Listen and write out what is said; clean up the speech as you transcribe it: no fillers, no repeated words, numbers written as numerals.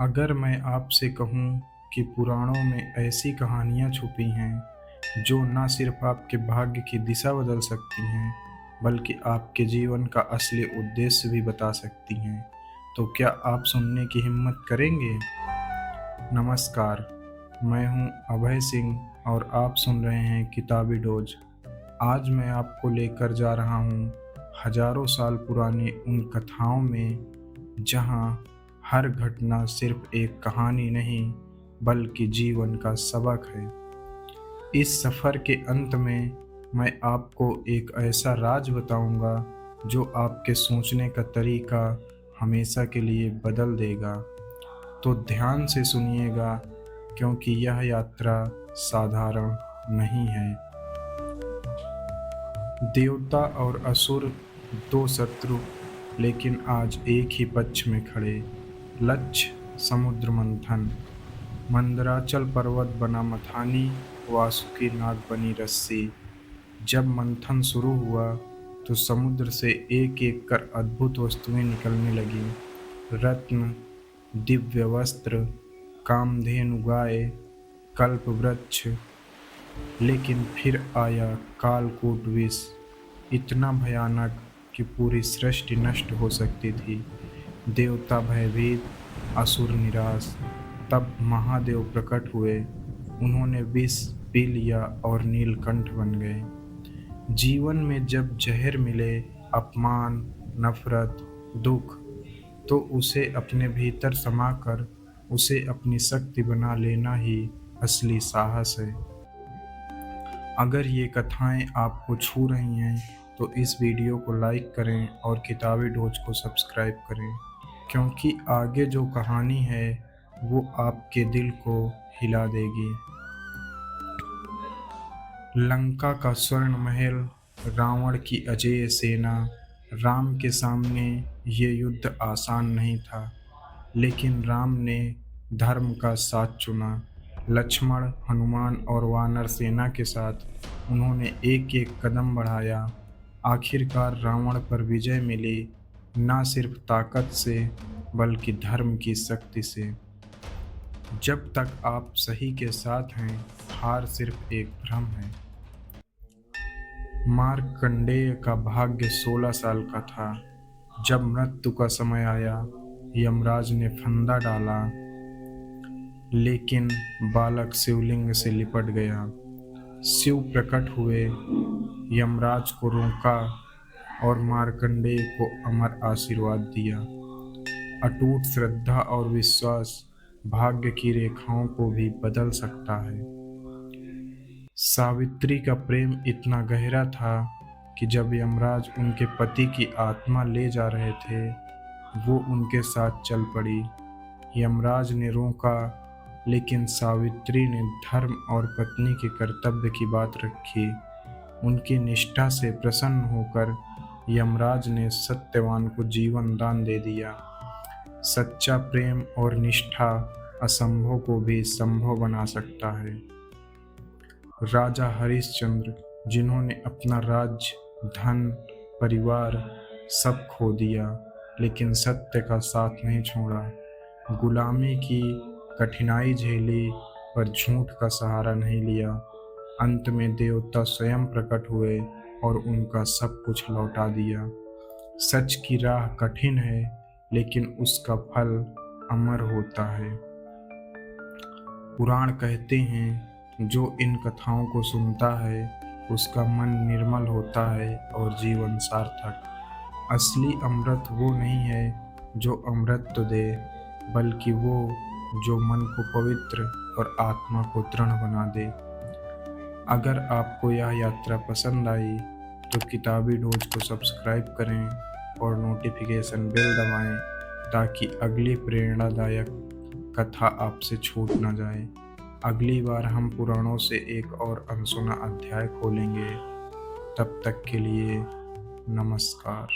अगर मैं आपसे कहूँ कि पुराणों में ऐसी कहानियाँ छुपी हैं जो न सिर्फ आपके भाग्य की दिशा बदल सकती हैं बल्कि आपके जीवन का असली उद्देश्य भी बता सकती हैं, तो क्या आप सुनने की हिम्मत करेंगे? नमस्कार, मैं हूँ अभय सिंह और आप सुन रहे हैं किताबी डोज। आज मैं आपको लेकर जा रहा हूँ हजारों साल पुरानी उन कथाओं में जहाँ हर घटना सिर्फ एक कहानी नहीं बल्कि जीवन का सबक है। इस सफ़र के अंत में मैं आपको एक ऐसा राज बताऊंगा जो आपके सोचने का तरीका हमेशा के लिए बदल देगा। तो ध्यान से सुनिएगा क्योंकि यह यात्रा साधारण नहीं है। देवता और असुर, दो शत्रु, लेकिन आज एक ही पक्ष में खड़े। लक्ष्य समुद्र मंथन। मंदराचल पर्वत बना मथानी, वासुकी नाग बनी रस्सी। जब मंथन शुरू हुआ तो समुद्र से एक एक कर अद्भुत वस्तुएं निकलने लगीं। रत्न, दिव्य वस्त्र, कामधेनु गाय, कल्प वृक्ष। लेकिन फिर आया कालकूट विष, इतना भयानक कि पूरी सृष्टि नष्ट हो सकती थी। देवता भयभीत, असुर निराश। तब महादेव प्रकट हुए। उन्होंने विष पी लिया और नीलकंठ बन गए। जीवन में जब जहर मिले, अपमान, नफरत, दुख, तो उसे अपने भीतर समाकर उसे अपनी शक्ति बना लेना ही असली साहस है। अगर ये कथाएं आपको छू रही हैं तो इस वीडियो को लाइक करें और किताबी डोज को सब्सक्राइब करें, क्योंकि आगे जो कहानी है वो आपके दिल को हिला देगी। लंका का स्वर्ण महल, रावण की अजेय सेना। राम के सामने ये युद्ध आसान नहीं था, लेकिन राम ने धर्म का साथ चुना। लक्ष्मण, हनुमान और वानर सेना के साथ उन्होंने एक एक कदम बढ़ाया। आखिरकार रावण पर विजय मिली, न सिर्फ ताकत से बल्कि धर्म की शक्ति से। जब तक आप सही के साथ हैं, हार सिर्फ एक भ्रम है। मार्कंडेय का भाग्य 16 साल का था। जब मृत्यु का समय आया, यमराज ने फंदा डाला, लेकिन बालक शिवलिंग से लिपट गया। शिव प्रकट हुए, यमराज को रोका और मार्कंडेय को अमर आशीर्वाद दिया। अटूट श्रद्धा और विश्वास भाग्य की रेखाओं को भी बदल सकता है। सावित्री का प्रेम इतना गहरा था कि जब यमराज उनके पति की आत्मा ले जा रहे थे, वो उनके साथ चल पड़ी। यमराज ने रोका, लेकिन सावित्री ने धर्म और पत्नी के कर्तव्य की बात रखी। उनकी निष्ठा से प्रसन्न होकर यमराज ने सत्यवान को जीवन दान दे दिया। सच्चा प्रेम और निष्ठा असंभव को भी संभव बना सकता है। राजा हरिश्चंद्र, जिन्होंने अपना राज्य, धन, परिवार सब खो दिया, लेकिन सत्य का साथ नहीं छोड़ा। गुलामी की कठिनाई झेली पर झूठ का सहारा नहीं लिया। अंत में देवता स्वयं प्रकट हुए और उनका सब कुछ लौटा दिया। सच की राह कठिन है, लेकिन उसका फल अमर होता है। पुराण कहते हैं, जो इन कथाओं को सुनता है उसका मन निर्मल होता है और जीवन सार्थक। असली अमृत वो नहीं है जो अमृत तो दे, बल्कि वो जो मन को पवित्र और आत्मा को दृढ़ बना दे। अगर आपको यह यात्रा पसंद आई तो किताबी डोज को सब्सक्राइब करें और नोटिफिकेशन बेल दबाएं ताकि अगली प्रेरणादायक कथा आपसे छूट न जाए। अगली बार हम पुराणों से एक और अनसुना अध्याय खोलेंगे। तब तक के लिए नमस्कार।